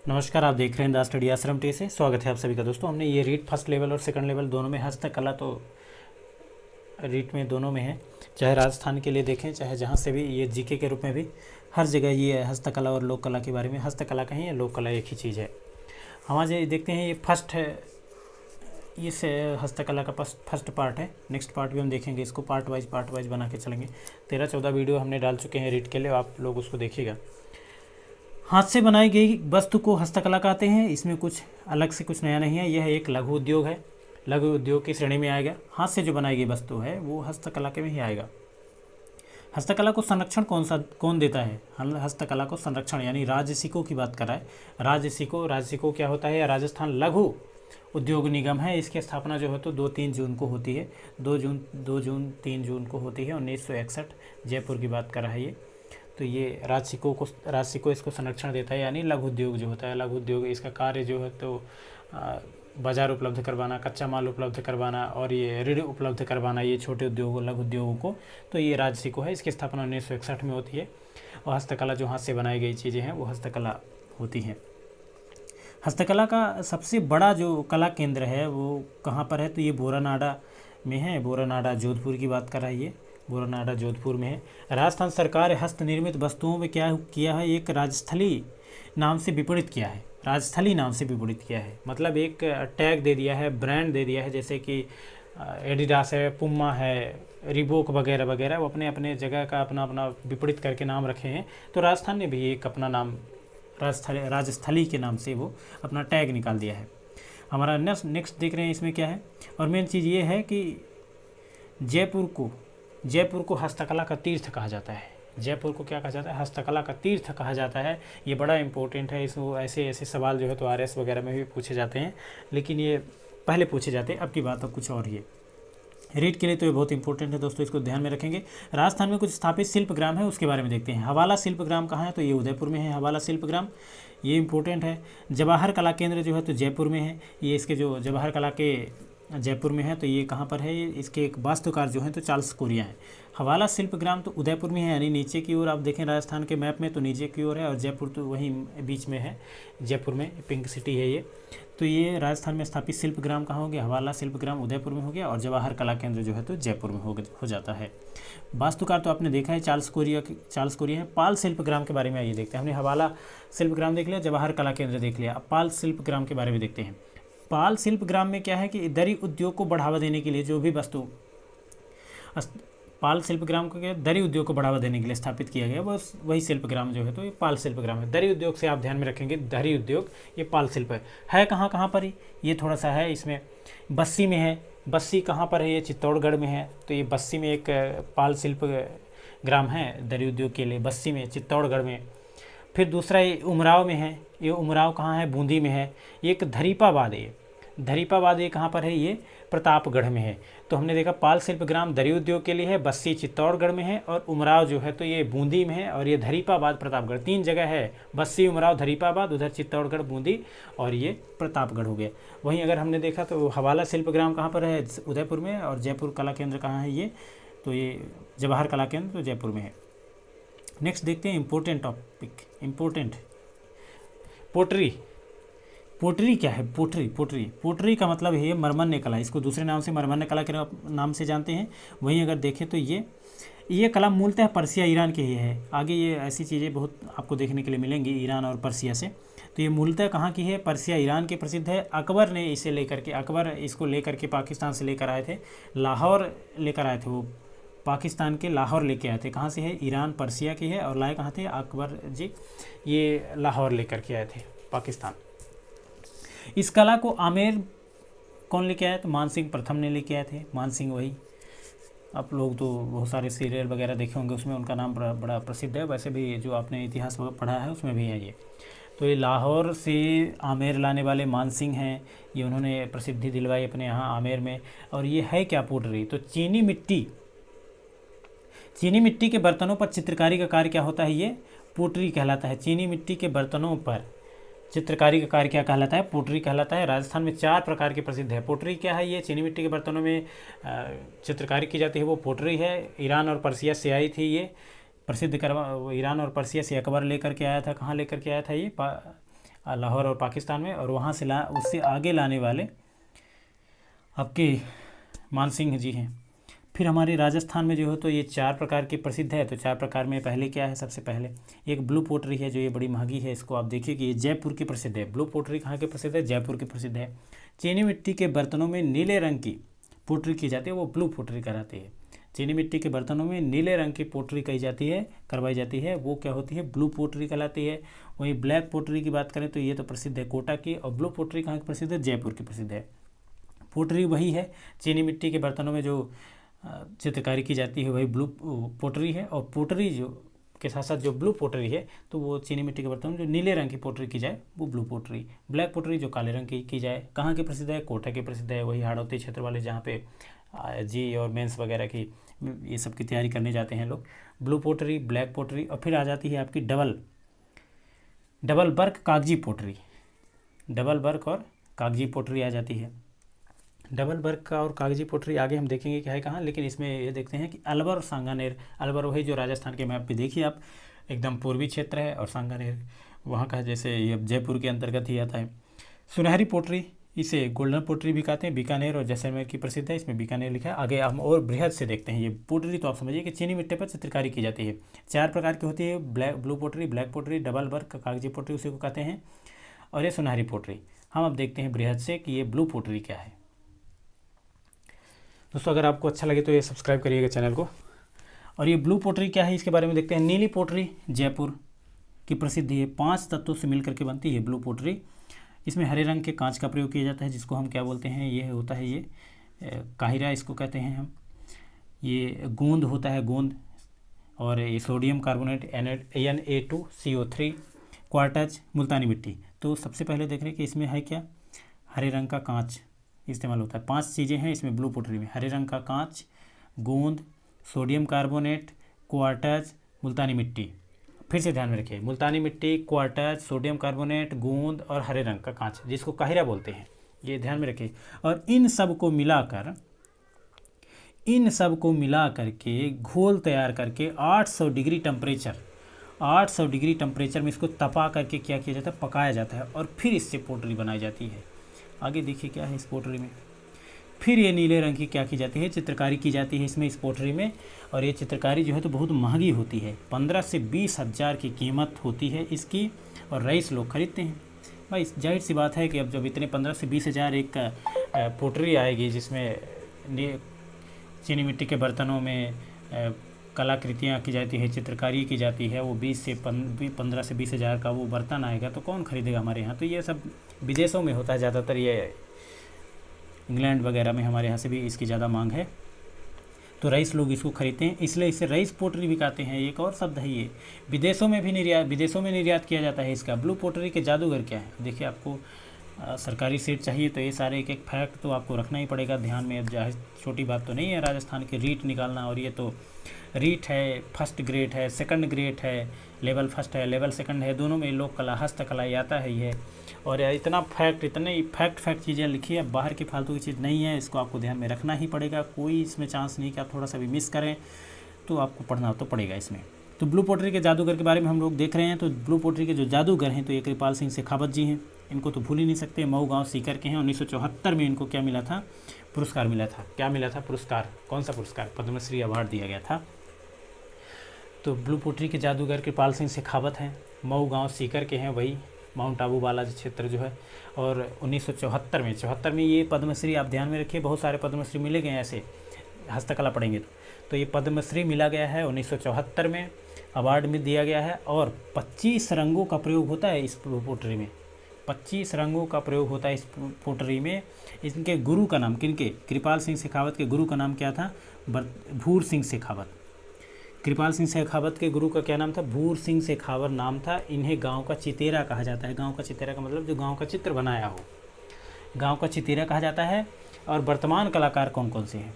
नमस्कार, आप देख रहे हैं द स्टडी आश्रम टे से। स्वागत है आप सभी का। दोस्तों, हमने ये रीट फर्स्ट लेवल और सेकंड लेवल दोनों में हस्तकला तो रीट में दोनों में है, चाहे राजस्थान के लिए देखें चाहे जहाँ से भी, ये जीके के रूप में भी हर जगह ये हस्तकला और लोक कला के बारे में। हस्तकला कहीं या लोक कला एक ही चीज़ है। हम आज ये देखते हैं, ये फर्स्ट है, इस हस्तकला का फर्स्ट पार्ट है। नेक्स्ट पार्ट भी हम देखेंगे, इसको पार्ट वाइज बना के चलेंगे। 13-14 वीडियो हमने डाल चुके हैं रीट के लिए, आप लोग उसको देखिएगा। हाथ से बनाई गई वस्तु को हस्तकला कहते हैं। इसमें कुछ अलग से कुछ नया नहीं है। यह एक लघु उद्योग है, लघु उद्योग की श्रेणी में आएगा। हाथ से जो बनाई गई वस्तु है वो हस्तकला के में ही आएगा। हस्तकला को संरक्षण कौन देता है? हस्तकला को संरक्षण यानी राजसिको की बात कर रहा है। राजसिको क्या होता है? राजस्थान लघु उद्योग निगम है। इसकी स्थापना जो है तो 2-3 जून को होती है। 3 जून को होती है 1961। जयपुर की बात कर रहा है ये। तो ये राजसिको इसको संरक्षण देता है, यानी लघु उद्योग जो होता है। लघु उद्योग इसका कार्य जो है तो बाजार उपलब्ध करवाना, कच्चा माल उपलब्ध करवाना और ये ऋण उपलब्ध करवाना, ये छोटे उद्योगों लघु उद्योगों को। तो ये राजसिको है। इसकी स्थापना 1961 में होती है। और हस्तकला जो हाथ से बनाई गई चीज़ें हैं वो हस्तकला होती हैं। हस्तकला का सबसे बड़ा जो कला केंद्र है वो कहाँ पर है? तो ये बोरानाडा में है। बोरानाडा जोधपुर की बात कर रहा है ये। बोरानाडा जोधपुर में है। राजस्थान सरकार हस्त निर्मित वस्तुओं में क्या किया है? एक राजस्थली नाम से विपणित किया है। राजस्थली नाम से विपणित किया है मतलब एक टैग दे दिया है, ब्रांड दे दिया है। जैसे कि एडिडास है, पुम्मा है, रिबोक वगैरह वगैरह, वो अपने अपने जगह का अपना अपना विपणित करके नाम रखे हैं। तो राजस्थान ने भी एक अपना नाम राजस्थली के नाम से वो अपना टैग निकाल दिया है। हमारा नेक्स्ट देख रहे हैं, इसमें क्या है। और मेन चीज़ ये है कि जयपुर को हस्तकला का तीर्थ कहा जाता है। जयपुर को क्या कहा जाता है? हस्तकला का तीर्थ कहा जाता है। ये बड़ा इंपॉर्टेंट है। इसको ऐसे सवाल जो है तो आरएस वगैरह में भी पूछे जाते हैं, लेकिन ये पहले पूछे जाते हैं। अब की बात अब कुछ और ही है। रीट के लिए तो ये बहुत इंपॉर्टेंट है दोस्तों, इसको ध्यान में रखेंगे। राजस्थान में कुछ स्थापित शिल्पग्राम है, उसके बारे में देखते हैं। हवाला शिल्पग्राम कहाँ है? तो ये उदयपुर में है हवाला शिल्पग्राम, ये इंपॉर्टेंट है। जवाहर कला केंद्र जो है तो जयपुर में है। ये इसके जो जवाहर कला के जयपुर में है, तो ये कहाँ पर है? इसके एक वास्तुकार जो है तो चार्ल्स कोरिया है। हवाला शिल्पग्राम तो उदयपुर में है, यानी नीचे की ओर आप देखें राजस्थान के मैप में तो नीचे की ओर है, और जयपुर तो वहीं बीच में है। जयपुर में पिंक सिटी है ये। तो ये राजस्थान में स्थापित शिल्पग्राम कहाँ हो गया? हवाला शिल्पग्राम उदयपुर में हो गया, और जवाहर कला केंद्र जो है तो जयपुर में हो जाता है। वास्तुकार तो आपने देखा है चार्ल्स कोरिया है। पाल शिल्पग्राम के बारे में आइए देखते हैं। हमने हवाला शिल्पग्राम देख लिया, जवाहर कला केंद्र देख लिया, अब पाल शिल्पग्राम के बारे में देखते हैं। पाल शिल्पग्राम में क्या है कि दरी उद्योग को बढ़ावा देने के लिए जो भी वस्तु पाल शिल्पग्राम को क्या, दरी उद्योग को बढ़ावा देने के लिए स्थापित किया गया, बस वही शिल्पग्राम जो है तो ये पाल शिल्पग्राम है। दरी उद्योग से आप ध्यान में रखेंगे, दरी उद्योग ये पाल शिल्प है कहाँ पर ही, ये थोड़ा सा है इसमें बस्सी में है। बस्सी कहाँ पर है? ये चित्तौड़गढ़ में है। तो ये बस्सी में एक पाल शिल्प ग्राम है दरी उद्योग के लिए, बस्सी में, चित्तौड़गढ़ में। फिर दूसरा ये उमराव में है। ये उमराव कहाँ है? बूंदी में है। एक धरीपाबाद है। धरीपाबाद ये कहाँ पर है? ये प्रतापगढ़ में है। तो हमने देखा पाल शिल्पग्राम दरी उद्योग के लिए है, बस्सी चित्तौड़गढ़ में है, और उमराव जो है तो ये बूंदी में है, और ये धरीपाबाद प्रतापगढ़, 3 जगह है। बस्सी, उमराव, धरीपाबाद, उधर चित्तौड़गढ़, बूंदी, और ये प्रतापगढ़ हो गया। वहीं अगर हमने देखा तो हवाला शिल्पग्राम कहाँ पर है? उदयपुर में। और जयपुर कला केंद्र कहाँ है? ये तो ये जवाहर कला केंद्र तो जयपुर में है। नेक्स्ट देखते हैं इंपॉर्टेंट टॉपिक, इंपॉर्टेंट पोट्री। पोटरी क्या है? पोटरी का मतलब है मरमन्य कला। इसको दूसरे नाम से मरमन्य कला के नाम से जानते हैं। वहीं अगर देखें तो ये कला मूलतः पर्सिया, ईरान के ही है। आगे ये ऐसी चीज़ें बहुत आपको देखने के लिए मिलेंगी ईरान और पर्सिया से। तो ये मूलतः कहाँ की है? पर्सिया, ईरान की प्रसिद्ध है। अकबर ने इसे लेकर के, अकबर इसको लेकर के पाकिस्तान से लेकर आए थे, लाहौर लेकर आए थे। वो पाकिस्तान के लाहौर लेके आए थे। कहाँ से है? ईरान, पर्सिया की है। और लाए कहाँ थे? अकबर जी ये लाहौर लेकर के आए थे, पाकिस्तान। इस कला को आमेर कौन लेके आया? तो मानसिंह प्रथम ने लेके आए थे। मानसिंह वही, आप लोग तो बहुत सारे सीरियल वगैरह देखे होंगे, उसमें उनका नाम बड़ा प्रसिद्ध है। वैसे भी जो आपने इतिहास पढ़ा है उसमें भी है ये। तो ये लाहौर से आमेर लाने वाले मानसिंह हैं। ये उन्होंने प्रसिद्धि दिलवाई अपने यहाँ आमेर में। और ये है क्या? पोटरी। तो चीनी मिट्टी के बर्तनों पर चित्रकारी का कार्य क्या होता है? ये पोटरी कहलाता है। चीनी मिट्टी के बर्तनों पर चित्रकारी का कार्य क्या कहलाता है? पोटरी कहलाता है। राजस्थान में 4 प्रकार के प्रसिद्ध है। पोटरी क्या है? ये चीनी मिट्टी के बर्तनों में चित्रकारी की जाती है, वो पोटरी है। ईरान और पर्सिया से आई थी ये, प्रसिद्ध ईरान और पर्सिया से अकबर लेकर के आया था। कहाँ लेकर के आया था ये? लाहौर और पाकिस्तान में, और वहाँ से उससे आगे लाने वाले आपके मान सिंह जी हैं। फिर हमारे राजस्थान में जो है तो ये 4 प्रकार की प्रसिद्ध है। तो 4 प्रकार में पहले क्या है, सबसे पहले एक ब्लू पोटरी है जो ये बड़ी महंगी है। इसको आप देखिए कि ये जयपुर की प्रसिद्ध है। ब्लू पोटरी कहाँ की प्रसिद्ध है, जयपुर की प्रसिद्ध है। चीनी मिट्टी के बर्तनों में नीले रंग की पोटरी की जाती है, वो ब्लू पोटरी कहलाती है। चीनी मिट्टी के बर्तनों में नीले रंग की पोटरी कही जाती है, करवाई जाती है, वो क्या होती है, ब्लू पोटरी कहलाती है। वहीं ब्लैक पोटरी की बात करें तो ये तो प्रसिद्ध है कोटा की, और ब्लू पोटरी कहाँ की प्रसिद्ध है, जयपुर की प्रसिद्ध है। पोटरी वही है, चीनी मिट्टी के बर्तनों में जो चित्रकारी की जाती है वही ब्लू पोटरी है। और पोटरी जो के साथ साथ जो ब्लू पोटरी है तो वो चीनी मिट्टी के बर्तन में जो नीले रंग की पोटरी की जाए वो ब्लू पोटरी। ब्लैक पोटरी जो काले रंग की जाए, कहाँ की प्रसिद्ध है, कोटा की प्रसिद्ध है। वही हाड़ौती क्षेत्र वाले जहाँ पे जी और मेंस वगैरह की ये सब की तैयारी करने जाते हैं लोग। ब्लू पोटरी, ब्लैक पोटरी, और फिर आ जाती है आपकी डबल वर्क कागजी पोटरी। डबल वर्क और कागजी पोटरी आ जाती है। डबल वर्क का और कागजी पोटरी आगे हम देखेंगे क्या है कहाँ, लेकिन इसमें ये देखते हैं कि अलवर और सांगानेर। अलवर वही जो राजस्थान के मैप पे देखिए आप, एकदम पूर्वी क्षेत्र है, और सांगानेर वहाँ का जैसे ये जयपुर के अंतर्गत ही आता है। सुनहरी पोटरी, इसे गोल्डन पोटरी भी कहते हैं। बीकानेर और जैसलमेर की प्रसिद्ध है, इसमें बीकानेर लिखा है। आगे हम और बृहद से देखते हैं ये पोटरी, तो आप समझिए कि चीनी मिट्टी पर चित्रकारी की जाती है। 4 प्रकार की होती है, ब्लू पोटरी, ब्लैक पोटरी, डबल वर्क कागजी पोटरी उसी को कहते हैं, और ये सुनहरी पोटरी। हम अब देखते हैं बृहद से कि ये ब्लू पोटरी क्या है। दोस्तों अगर आपको अच्छा लगे तो ये सब्सक्राइब करिएगा चैनल को। और ये ब्लू पोटरी क्या है इसके बारे में देखते हैं। नीली पोटरी जयपुर की प्रसिद्ध है, 5 तत्वों से मिलकर के बनती है ब्लू पोटरी। इसमें हरे रंग के कांच का प्रयोग किया जाता है, जिसको हम क्या बोलते हैं, ये होता है ये काहिरा इसको कहते हैं हम। ये गोंद होता है, गोंद, और ये सोडियम कार्बोनेट Na2CO3, क्वार्टज, मुल्तानी मिट्टी। तो सबसे पहले देख रहे हैं कि इसमें है क्या, हरे रंग का कांच इस्तेमाल होता है। 5 चीज़ें हैं इसमें ब्लू पोटरी में, हरे रंग का कांच, गोंद, सोडियम कार्बोनेट, क्वार्टज, मुल्तानी मिट्टी। फिर से ध्यान में रखिए, मुल्तानी मिट्टी, क्वार्टज, सोडियम कार्बोनेट, गोंद और हरे रंग का कांच, जिसको काहिरा बोलते हैं, ये ध्यान में रखिए। और इन सब को मिला करके घोल तैयार करके 800 डिग्री टेम्परेचर में इसको तपा करके क्या किया जाता है, पकाया जाता है, और फिर इससे पोटरी बनाई जाती है। आगे देखिए क्या है इस पोटरी में। फिर ये नीले रंग की क्या की जाती है, चित्रकारी की जाती है इसमें, इस पोटरी में। और ये चित्रकारी जो है तो बहुत महंगी होती है, 15 से 20 हज़ार की कीमत होती है इसकी, और रईस लोग खरीदते हैं। भाई जाहिर सी बात है कि अब जब इतने 15 से 20 हज़ार एक पोटरी आएगी जिसमें चीनी मिट्टी के बर्तनों में कलाकृतियाँ की जाती है, चित्रकारी की जाती है, वो 15 से 20 हज़ार का वो बर्तन आएगा तो कौन खरीदेगा हमारे यहाँ। तो ये सब विदेशों में होता है ज़्यादातर, ये इंग्लैंड वगैरह में, हमारे यहाँ से भी इसकी ज़्यादा मांग है, तो रईस लोग इसको खरीदते हैं, इसलिए इसे रईस पोटरी भी कहते हैं। एक और शब्द है ये, विदेशों में निर्यात किया जाता है इसका। ब्लू पोटरी के जादूगर क्या है, देखिए आपको सरकारी सीट चाहिए तो ये सारे एक फैक्ट तो आपको रखना ही पड़ेगा ध्यान में। अब छोटी बात तो नहीं है राजस्थान के रीट निकालना, और ये तो रीट है, फर्स्ट ग्रेड है, सेकंड ग्रेड है, लेवल फर्स्ट है, लेवल सेकंड है, दोनों में लोक कला, हस्तकला आता है ये। और इतना इतने फैक्ट चीज़ें लिखी है, बाहर की फालतू की चीज़ नहीं है, इसको आपको ध्यान में रखना ही पड़ेगा। कोई इसमें चांस नहीं कि आप थोड़ा सा भी मिस करें, तो आपको पढ़ना तो पड़ेगा इसमें। तो ब्लू पोटरी के जादूगर के बारे में हम लोग देख रहे हैं। तो ब्लू पोटरी के जो जादूगर हैं तो ये कृपाल सिंह शेखावत जी हैं, इनको तो भूल ही नहीं सकते। मऊ गाँव सीकर के हैं। 1974 में इनको क्या मिला था, पुरस्कार मिला था। क्या मिला था पुरस्कार, कौन सा पुरस्कार, पद्मश्री अवार्ड दिया गया था। तो ब्लू पोटरी के जादूगर कृपाल सिंह शेखावत हैं, मऊ गांव सीकर के हैं, वही माउंट आबू वाला क्षेत्र जो है। और 1974 में ये पद्मश्री, आप ध्यान में रखिए, बहुत सारे पद्मश्री मिले गए ऐसे, हस्तकला पढ़ेंगे तो ये पद्मश्री मिला गया है 1974 में, अवार्ड में दिया गया है। और 25 रंगों का प्रयोग होता है इस पोटरी में, 25 रंगों का प्रयोग होता है इस पोटरी में। इनके गुरु का नाम, किनके, कृपाल सिंह शेखावत के गुरु का नाम क्या था, भूर सिंह शेखावत। कृपाल सिंह शेखावत के गुरु का क्या नाम था, भूर सिंह शेखावत नाम था। इन्हें गांव का चितेरा कहा जाता है। गांव का चितेरा का मतलब जो गांव का चित्र बनाया हो, गांव का चितेरा कहा जाता है। और वर्तमान कलाकार कौन कौन से हैं,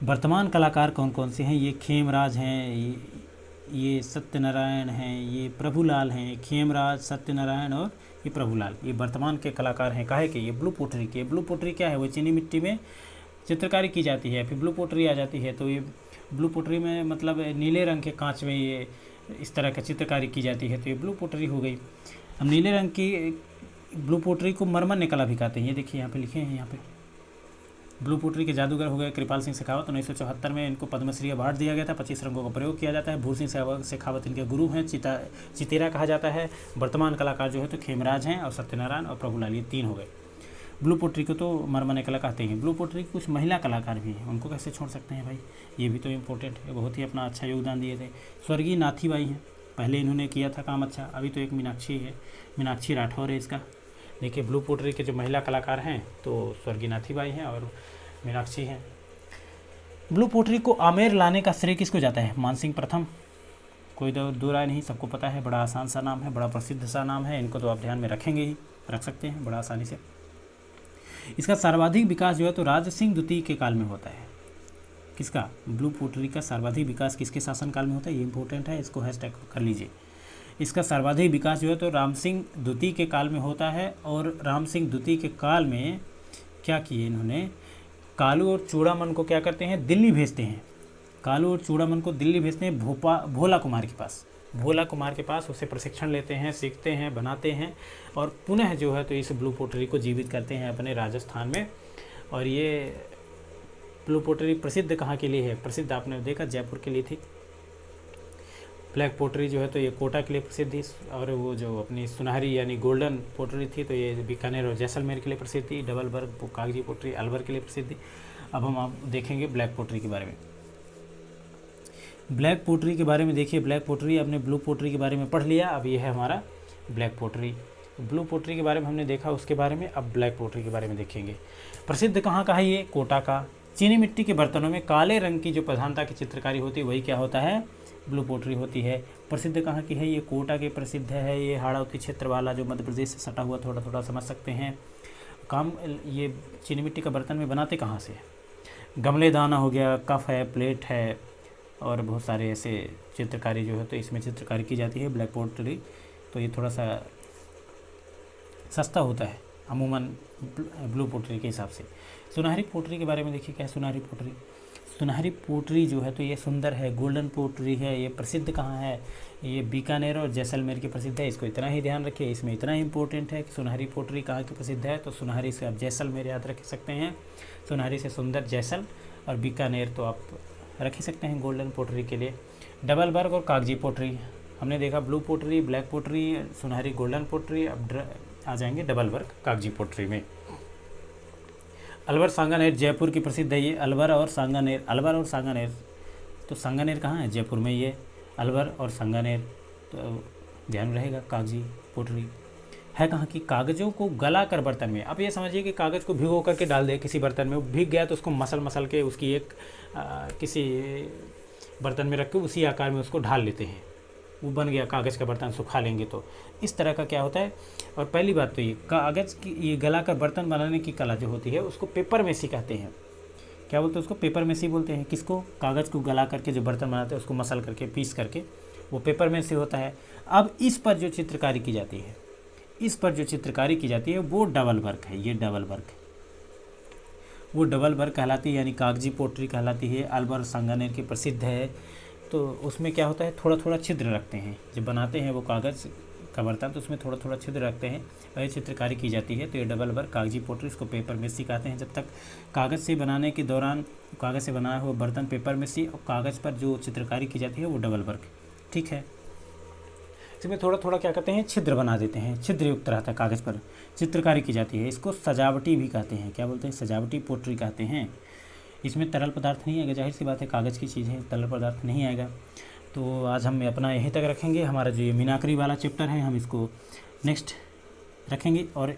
वर्तमान कलाकार कौन कौन से हैं, ये खेमराज हैं, ये सत्यनारायण हैं, ये प्रभुलाल हैं। खेमराज, सत्यनारायण और ये प्रभुलाल, ये वर्तमान के कलाकार हैं। काहे के, ये ब्लू पोटरी के। ब्लू पोटरी क्या है, वो चीनी मिट्टी में चित्रकारी की जाती है, फिर ब्लू पोटरी आ जाती है। तो ये ब्लू पोटरी में मतलब नीले रंग के कांच में ये इस तरह का चित्रकारी की जाती है, तो ये ब्लू पोटरी हो गई। अब नीले रंग की ब्लू पोटरी को मरमर ने कला भी कहते हैं। ये देखिए यहाँ पे लिखे हैं, यहाँ पे ब्लू पोटरी के जादूगर हो गए कृपाल सिंह शेखावत। 1974 में इनको पद्मश्री अवार्ड दिया गया था। 25 रंगों का प्रयोग किया जाता है। भूर सिंह शेखावत इनके गुरु हैं। चितेरा कहा जाता है। वर्तमान कलाकार जो है तो खेमराज हैं और सत्यनारायण और प्रभुलाल, ये 3 हो गए। ब्लू पोटरी को तो मरमर ने कला कहते हैं। ब्लू पोटरी की कुछ महिला कलाकार भी हैं, उनको कैसे छोड़ सकते हैं भाई, ये भी तो इम्पोर्टेंट है, बहुत ही अपना अच्छा योगदान दिए थे। स्वर्गीय नाथीबाई हैं, पहले इन्होंने किया था काम अच्छा। अभी तो एक मीनाक्षी है, मीनाक्षी राठौर है इसका। देखिए ब्लू पोटरी के जो महिला कलाकार हैं तो स्वर्गीय नाथीबाई हैं और मीनाक्षी हैं। ब्लू पोटरी को आमेर लाने का श्रेय किसको जाता है? मानसिंह प्रथम, कोई दो राय नहीं, सबको पता है। बड़ा आसान सा नाम है, बड़ा प्रसिद्ध सा नाम है, इनको तो आप ध्यान में रखेंगे ही, रख सकते हैं बड़ा आसानी से। इसका सर्वाधिक विकास जो है तो राज सिंह द्वितीय के काल में होता है। किसका? ब्लू पोटरी का सर्वाधिक विकास किसके शासनकाल में होता है? ये इंपॉर्टेंट है, इसको हैशटैग कर लीजिए। इसका सर्वाधिक विकास जो है तो राम सिंह द्वितीय के काल में होता है। और राम सिंह द्वितीय के काल में क्या किए इन्होंने, कालू और चूड़ामन को क्या करते हैं, दिल्ली भेजते हैं। कालू और चूड़ामन को दिल्ली भेजते हैं भोला कुमार के पास। भोला कुमार के पास उसे प्रशिक्षण लेते हैं, सीखते हैं, बनाते हैं और पुनः जो है तो इस ब्लू पोटरी को जीवित करते हैं अपने राजस्थान में। और ये ब्लू पोटरी प्रसिद्ध कहाँ के लिए है? प्रसिद्ध आपने देखा जयपुर के लिए थी। ब्लैक पोटरी जो है तो ये कोटा के लिए प्रसिद्ध थी। और वो जो अपनी सुनहरी यानी गोल्डन पोटरी थी तो ये बीकानेर और जैसलमेर के लिए प्रसिद्ध थी। डबल वर्ग कागजी पोटरी अलवर के लिए प्रसिद्ध थी। अब हम आप देखेंगे ब्लैक पोटरी के बारे में। ब्लैक पोटरी के बारे में देखिए, ब्लैक पोटरी आपने ब्लू पोटरी के बारे में पढ़ लिया, अब ये है हमारा ब्लैक पोटरी। ब्लू पोटरी के बारे में हमने देखा, उसके बारे में अब ब्लैक पोटरी के बारे में देखेंगे। प्रसिद्ध कहाँ का है ये? कोटा का। चीनी मिट्टी के बर्तनों में काले रंग की जो प्रधानता की चित्रकारी होती है वही क्या होता है? ब्लू पोटरी होती है। प्रसिद्ध कहाँ की है? ये कोटा के प्रसिद्ध है। ये हाड़ौती क्षेत्र वाला जो मध्य प्रदेश से सटा हुआ, थोड़ा थोड़ा समझ सकते हैं। काम ये चीनी मिट्टी का बर्तन में बनाते कहाँ से? गमले दाना हो गया, कप है, प्लेट है और बहुत सारे ऐसे चित्रकारी जो है तो इसमें चित्रकारी की जाती है ब्लैक पोटरी। तो ये थोड़ा सा सस्ता होता है अमूमन ब्लू पोटरी के हिसाब से। सुनहरी पोटरी के बारे में देखिए क्या है सुनहरी पोटरी। सुनहरी पोटरी जो है तो ये सुंदर है, गोल्डन पोटरी है। ये प्रसिद्ध कहाँ है? ये बीकानेर और जैसलमेर की प्रसिद्ध है। इसको इतना ही ध्यान रखिए, इसमें इतना इंपॉर्टेंट है कि सुनहरी पोटरी कहाँ की प्रसिद्ध है। तो सुनहरी से आप जैसलमेर याद रख सकते हैं, सुनहरी से सुंदर जैसल, और बीकानेर तो आप रख ही सकते हैं गोल्डन पोटरी के लिए। डबल वर्ग और कागजी पोटरी हमने देखा, ब्लू पोटरी, ब्लैक पोटरी, सुनहरी, गोल्डन पोटरी। अब आ जाएंगे डबल वर्ग कागजी पोटरी में। अलवर सांगानेर जयपुर की प्रसिद्ध है ये। अलवर और सांगानेर, अलवर और सांगानेर, तो सांगानेर कहाँ है? जयपुर में। ये अलवर और सांगानेर तो ध्यान रहेगा। कागजी पोटरी है कहाँ की? कागज़ों को गला कर बर्तन में। अब ये समझिए कि कागज़ को भिगो करके डाल दे किसी बर्तन में, वो भीग गया तो उसको मसल के उसकी एक किसी बर्तन में रख के उसी आकार में उसको ढाल लेते हैं, वो बन गया कागज़ का बर्तन। सुखा लेंगे तो इस तरह का क्या होता है। और पहली बात तो ये कागज़ की ये गला कर बर्तन बनाने की कला जो होती है उसको पेपर मेसी कहते हैं। क्या बोलते हैं उसको? पेपर मेसी बोलते हैं। किसको? कागज़ को गला करके जो बर्तन बनाते हैं उसको मसल करके पीस करके वो पेपर मेसी होता है। अब इस पर जो चित्रकारी की जाती है, इस पर जो चित्रकारी की जाती है वो डबल वर्क है। ये डबल वर्क, वो डबल वर्क कहलाती है, यानी कागजी पोटरी कहलाती है। अलवर सांगानेर की प्रसिद्ध है। तो उसमें क्या होता है, थोड़ा थोड़ा छिद्र रखते हैं जब बनाते हैं वो कागज़ का बर्तन, तो उसमें थोड़ा थोड़ा छिद्र रखते हैं और चित्रकारी की जाती है। तो ये डबल वर्क कागजी पोटरी, इसको पेपर मेसी कहते हैं। जब तक कागज़ से बनाने के दौरान कागज़ से बनाया हुआ बर्तन पेपर मेसी, और कागज़ पर जो चित्रकारी की जाती है वो डबल वर्क, ठीक है। इसमें थोड़ा थोड़ा क्या करते हैं, छिद्र बना देते हैं, छिद्र युक्त रहता है, कागज़ पर चित्रकारी की जाती है। इसको सजावटी भी कहते हैं। क्या बोलते हैं? सजावटी पोटरी कहते हैं। इसमें तरल पदार्थ नहीं आएगा, जाहिर सी बात है कागज़ की चीज़ है, तरल पदार्थ नहीं आएगा। तो आज हम अपना यहीं तक रखेंगे। हमारा जो ये मीनाकरी वाला चैप्टर है हम इसको नेक्स्ट रखेंगे। और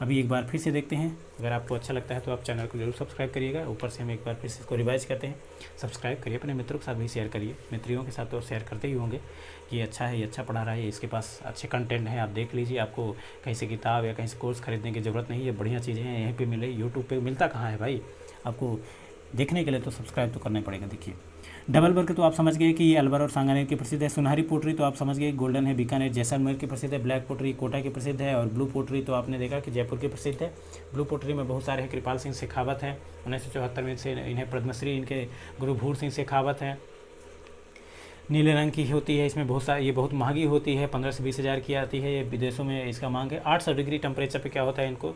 अभी एक बार फिर से देखते हैं, अगर आपको अच्छा लगता है तो आप चैनल को जरूर सब्सक्राइब करिएगा। ऊपर से हम एक बार फिर से इसको रिवाइज करते हैं। सब्सक्राइब करिए, अपने मित्रों के साथ भी शेयर करिए। मित्रों के साथ तो शेयर करते ही होंगे, ये अच्छा है, ये अच्छा पढ़ा रहा है, इसके पास अच्छे कंटेंट हैं, आप देख लीजिए। आपको कहीं से किताब या कहीं से कोर्स खरीदने की ज़रूरत नहीं है, बढ़िया चीज़ें हैं यहीं पे मिले। यूट्यूब पे मिलता कहाँ है भाई, आपको देखने के लिए तो सब्सक्राइब तो करना ही पड़ेगा। देखिए डबल वर्क तो आप समझ गए कि ये अलवर और सांगानेर की प्रसिद्ध है। सुनहरी पोटरी तो आप समझ गए गोल्डन है, बीकानेर जैसलमेर की प्रसिद्ध है। ब्लैक पोटरी कोटा की प्रसिद्ध है। और ब्लू पोटरी तो आपने देखा कि जयपुर की प्रसिद्ध है। ब्लू पोटरी में बहुत सारे हैं, कृपाल सिंह शेखावत हैं, 1974 में से इन्हें पद्मश्री, इनके गुरु भूर सिंह शेखावत हैं। नीले रंग की होती है, इसमें बहुत सारी, ये बहुत महंगी होती है, 15 से 20 हज़ार की आती है, ये विदेशों में इसका मांग है। 800 डिग्री टेम्परेचर पे क्या होता है, इनको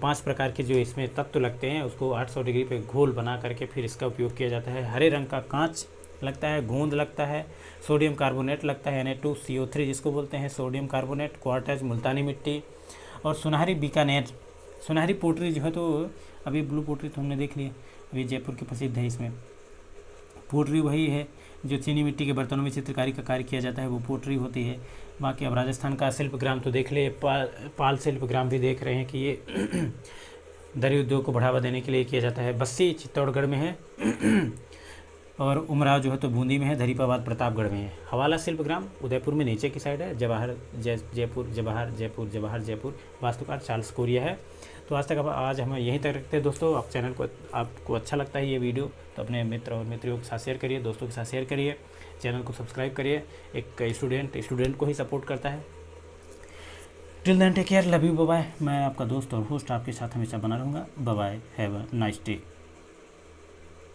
5 प्रकार के जो इसमें तत्व लगते हैं उसको 800 डिग्री पे घोल बना करके फिर इसका उपयोग किया जाता है। हरे रंग का कांच लगता है, गोंद लगता है, सोडियम कार्बोनेट लगता है, Na2CO3 जिसको बोलते हैं सोडियम कार्बोनेट, क्वार्टज, मुल्तानी मिट्टी और सुनहरी बीकानेर। सुनहरी पोटरी जो है, तो अभी ब्लू पोटरी तो हमने देख लिया, अभी जयपुर की प्रसिद्ध है। इसमें पोटरी वही है जो चीनी मिट्टी के बर्तनों में चित्रकारी का कार्य किया जाता है, वो पोटरी होती है। बाकी अब राजस्थान का शिल्पग्राम तो देख ले, पाल शिल्पग्राम भी देख रहे हैं कि ये दरी उद्योग को बढ़ावा देने के लिए किया जाता है। बस्सी चित्तौड़गढ़ में है और उमराव जो है तो बूंदी में है, धरीपाबाद प्रतापगढ़ में है। हवाला शिल्पग्राम उदयपुर में नीचे की साइड है। जवाहर जयपुर वास्तुकार चार्ल्स कोरिया है। तो आज हम यहीं तक रखते हैं दोस्तों। आप चैनल को, आपको अच्छा लगता है ये वीडियो तो अपने मित्र और मित्रों के साथ शेयर करिए, दोस्तों के साथ शेयर करिए, चैनल को सब्सक्राइब करिए। एक स्टूडेंट को ही सपोर्ट करता है। Till then take care, love you, bye bye. मैं आपका दोस्त और होस्ट आपके साथ हमेशा बना रहूँगा। Bye bye, have a nice day.